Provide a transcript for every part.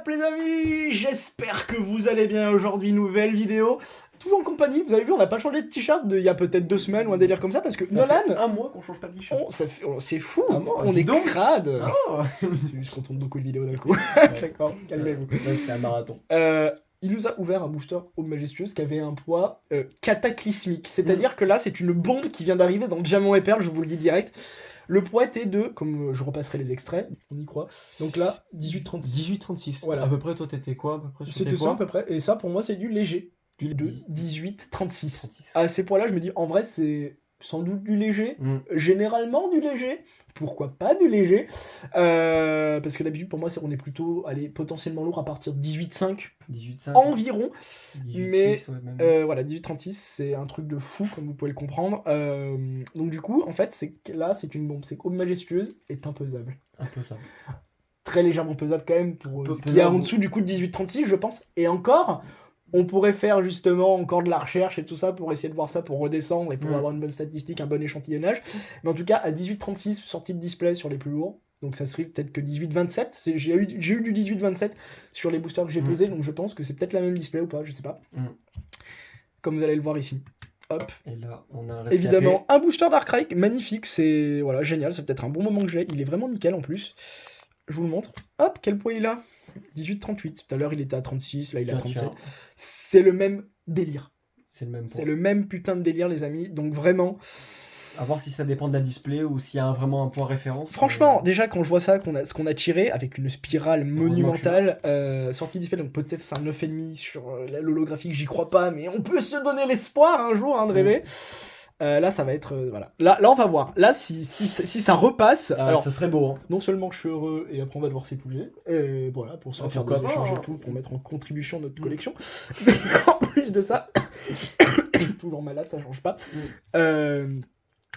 up les amis? J'espère que vous allez bien aujourd'hui, nouvelle vidéo. Toujours en compagnie, vous avez vu, on n'a pas changé de t-shirt il y a peut-être 2 semaines ou un délire comme ça, parce que Ça Nolan... fait un mois qu'on change pas de t-shirt. C'est fou, Ah bon, on dis est donc. crade. Oh. C'est juste qu'on tourne beaucoup de vidéos d'un coup. Ouais. D'accord, calmez-vous. Ouais, c'est un marathon. Il nous a ouvert un booster Aube Majestueuse qui avait un poids cataclysmique. C'est-à-dire que là, c'est une bombe qui vient d'arriver dans Diamant et Perle, je vous le dis direct. Le poids était de, comme je repasserai les extraits, on y croit. Donc là, 18,36. 18,36. Voilà. À peu près, toi, t'étais quoi à peu près? C'était ça à peu près. Et ça, pour moi, c'est du léger. Du de 18,36. À ces poids-là, je me dis, en vrai, c'est sans doute du léger. Généralement du léger. Pourquoi pas du léger parce que d'habitude, pour moi, on est plutôt potentiellement lourd à partir de 18,5 18,5. environ. 18,6, Mais ouais, même. voilà, 18,36, c'est un truc de fou, comme vous pouvez le comprendre. Donc du coup, en fait, là, c'est une bombe. C'est qu'Aube Majestueuse est impesable. Imposable. Très légèrement pesable quand même pour Peu ce qu'il y a pesable. en dessous du coup de 18,36, je pense. Et encore, on pourrait faire justement encore de la recherche et tout ça pour essayer de voir ça, pour redescendre et pour avoir une bonne statistique, un bon échantillonnage. Mais en tout cas, à 18,36, sortie de display sur les plus lourds. Donc ça serait peut-être que 18,27. J'ai eu du 18,27 sur les boosters que j'ai pesés, donc je pense que c'est peut-être la même display ou pas, je sais pas. Comme vous allez le voir ici. Hop. Et là, on a un rescapé. Évidemment, un booster Darkrai, magnifique, c'est voilà, génial, c'est peut-être un bon moment que j'ai. Il est vraiment nickel en plus. Je vous le montre. Hop, quel poids il a? 18,38. Tout à l'heure, il était à 36, là, il est à 37. C'est le même délire. C'est le même poids. C'est le même putain de délire, les amis. Donc vraiment... À voir si ça dépend de la display ou s'il y a vraiment un point référence. Franchement, déjà, quand je vois ça, ce qu'on a tiré, avec une spirale monumentale, sortie display, donc peut-être c'est un 9,5 sur l'holographique, j'y crois pas, mais on peut se donner l'espoir un jour hein, de rêver. Là, ça va être... voilà. Là, on va voir. Là, si ça repasse... alors, ça serait beau. Hein. Non seulement je suis heureux, et après on va devoir s'épouser. Et voilà, pour ça, faire des échanges et tout, pour mettre en contribution notre collection. Mais en plus de ça... toujours malade, ça change pas.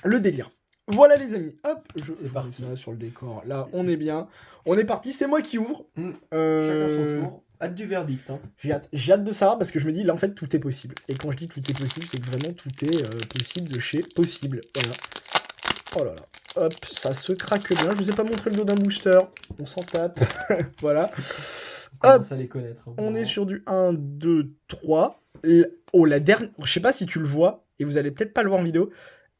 Le délire. Voilà les amis. Hop, c'est parti. Sur le décor. Là, on est bien. On est parti. C'est moi qui ouvre. Chacun son tour. Hâte du verdict. Hein. J'ai hâte de savoir parce que je me dis, là, en fait, tout est possible. Et quand je dis tout est possible, c'est que vraiment tout est possible de chez possible. Voilà. Oh là là. Hop, ça se craque bien. Je vous ai pas montré le dos d'un booster. On s'en tape. Voilà. On commence à les connaître. Hein, on est sur du 1, 2, 3. Oh, la dernière... Je sais pas si tu le vois, et vous allez peut-être pas le voir en vidéo.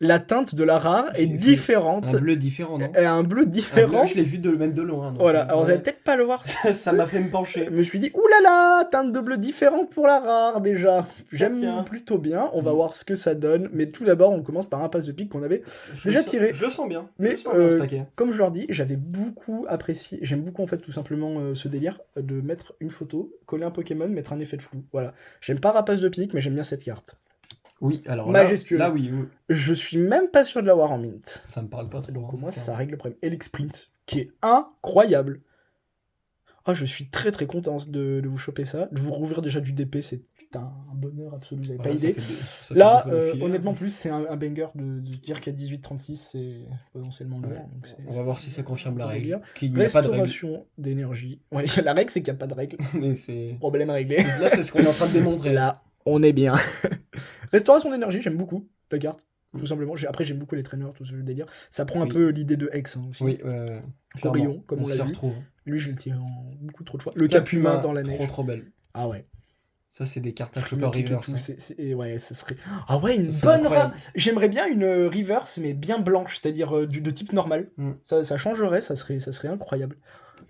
La teinte de la rare est différente. Un bleu différent, non? Un bleu différent. Je l'ai vu même de loin. Donc voilà, alors vous allez peut-être pas le voir. Ça m'a fait me pencher. Je me suis dit, oulala, teinte de bleu différente pour la rare déjà. J'aime plutôt bien. On va voir ce que ça donne. Mais tout d'abord, on commence par un pass de pique qu'on avait déjà tiré. Je le sens bien. Mais ce paquet. comme je leur dis, j'avais beaucoup apprécié. J'aime beaucoup en fait tout simplement ce délire de mettre une photo, coller un Pokémon, mettre un effet de flou. Voilà. J'aime pas Rapace de pique, mais j'aime bien cette carte. Oui, alors majestueux. Là, oui. Je suis même pas sûr de l'avoir en mint. Ça me parle pas trop. Donc au moins ça règle le problème. Elix Sprint, qui est incroyable. Ah, je suis très très content de vous choper ça. De vous rouvrir déjà du DP, c'est un bonheur absolu, vous avez pas idée. Là, honnêtement, plus c'est un banger de dire qu'à 18,36 c'est potentiellement lourd. Donc on va voir si ça confirme la règle. Restauration d'énergie. Ouais, la règle c'est qu'il n'y a pas de règle. Mais c'est... Problème réglé. Là, c'est ce qu'on est en train de démontrer. Là, on est bien. Restauration d'énergie, j'aime beaucoup la carte. Tout simplement. Après, j'aime beaucoup les traîneurs, tout ce délire. Ça prend un peu l'idée de Hex hein, aussi. Oui, Corillon, comme on l'a vu. Retrouve. Lui, je le tire beaucoup trop de fois. Le Capuma dans la neige. Trop belle. Ah ouais. Ça, c'est des cartes à Chopper Reverse. Ouais, ça serait... Ah ouais, une bonne rare. J'aimerais bien une reverse, mais bien blanche, c'est-à-dire de type normal. Ça changerait, ça serait incroyable.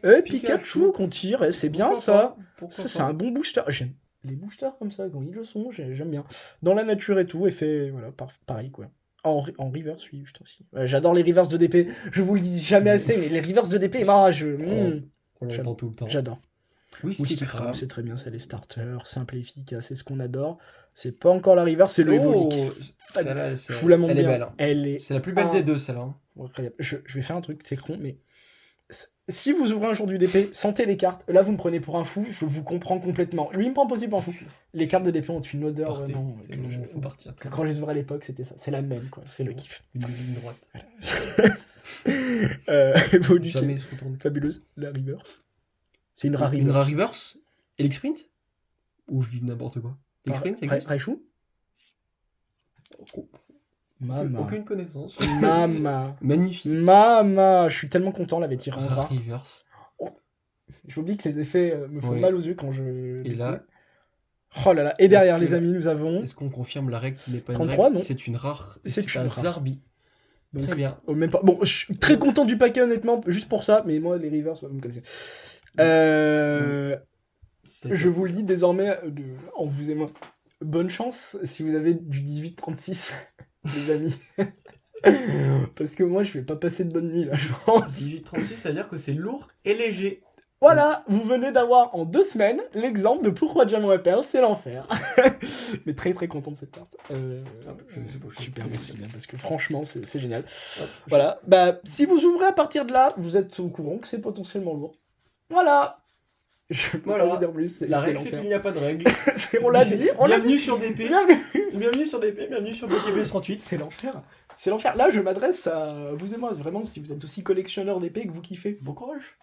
Et Pikachu qu'on tire, c'est bien ça. Ça, c'est un bon booster. J'aime les boosters comme ça, quand ils le sont, j'aime bien. Dans la nature et tout, effet, voilà, pareil quoi. En reverse, oui, putain, aussi. J'adore les reverse de DP, je vous le dis jamais assez, mais les reverse de DP, on l'entend tout le temps. J'adore. Oui, c'est très bien, c'est les starters, simple et efficace, c'est ce qu'on adore. C'est pas encore la reverse, c'est le Evolique. Je vous la montre bien. Elle est belle. C'est la plus belle des deux, celle-là. Incroyable. Je vais faire un truc, c'est con, mais... Si vous ouvrez un jour du DP, sentez les cartes. Là, vous me prenez pour un fou, je vous comprends complètement. Lui, il me prend possible pour un fou. Les cartes de DP ont une odeur vraiment... faut partir. Quand je les ouvrais à l'époque, c'était ça. C'est la même, quoi. C'est le kiff. Une ligne droite. Evoluque. Jamais se retourner. Fabuleuse. La Reverse. C'est une rare Reverse. Une rare Reverse Elix Sprint Ou je dis n'importe quoi. Elix Sprint, ça existe Raichu Mama. Aucune connaissance. Mama. Magnifique. Mama. Je suis tellement content, l'avait tiré en rare Reverse. J'oublie que les effets me font Ouais. mal aux yeux quand je... Et là, Oh là là. Et derrière, Est-ce que- les amis, nous avons... est-ce qu'on confirme la règle qui n'est pas une 33, règle? non. C'est une rare. C'est C'est une un rare. Zarbi. Donc, Très bien. même pas... Bon, je suis très content du paquet, honnêtement, juste pour ça, mais moi, les rivers, vous me connaissez. Je vous le dis désormais, en vous et moi. Bonne chance si vous avez du 18-36, les amis. Parce que moi, je vais pas passer de bonne nuit, là, je pense. 18-36, ça veut dire que c'est lourd et léger. Voilà, vous venez d'avoir en 2 semaines l'exemple de pourquoi Diamant et Perle, c'est l'enfer. Mais très très content de cette carte. Super, merci bien, parce que franchement, c'est génial. Voilà, bah, si vous ouvrez à partir de là, vous êtes au courant que c'est potentiellement lourd. Voilà. Je peux pas vous dire plus, La règle, c'est l'enfer. qu'il n'y a pas de règle. On l'a dit, on l'a dit. Bienvenue sur DP. Bienvenue. Bienvenue sur DP, bienvenue sur BKB38. C'est l'enfer. C'est l'enfer. Là, je m'adresse à vous et moi. Vraiment, si vous êtes aussi collectionneur d'épées que vous kiffez, bon courage.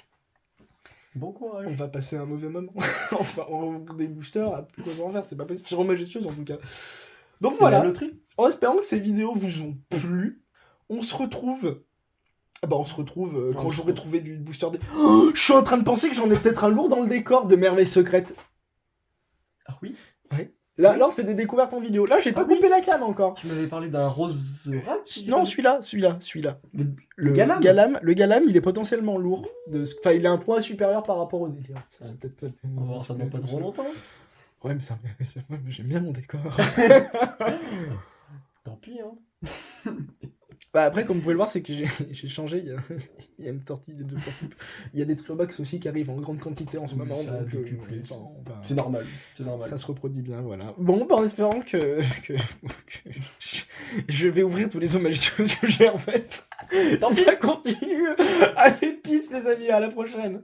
Bon courage. On va passer un mauvais moment. Enfin, on va ouvrir des boosters à plus quoi en faire. C'est pas possible. Sur Majestueuse, en tout cas. Donc C'est voilà. la loterie. En espérant que ces vidéos vous ont plu, on se retrouve. Bah, on se retrouve quand j'aurai trouvé du booster des. Oh, je suis en train de penser que j'en ai peut-être un lourd dans le décor de Merveilles Secrètes. Ah oui. Là, on fait des découvertes en vidéo. Là, j'ai pas coupé la cam encore. Tu m'avais parlé d'un rose rat. Non, celui-là. Le Galam. Le Galam, il est potentiellement lourd. Enfin, il a un poids supérieur par rapport au délire. Ça va peut-être pas... On va voir ça dans pas trop longtemps. Ouais, mais ça... j'aime bien mon décor. Tant pis, hein. Bah après, comme vous pouvez le voir, c'est que j'ai changé. Il y a une tortille, des 2 tortilles. Il y a des triobax aussi qui arrivent en grande quantité en ce moment. Ça a donc, décuplé. enfin, C'est normal. C'est normal. ça se reproduit bien, voilà. Bon, bah, en espérant que je vais ouvrir tous les hommages que j'ai en fait. Ça continue. Allez, peace les amis, à la prochaine.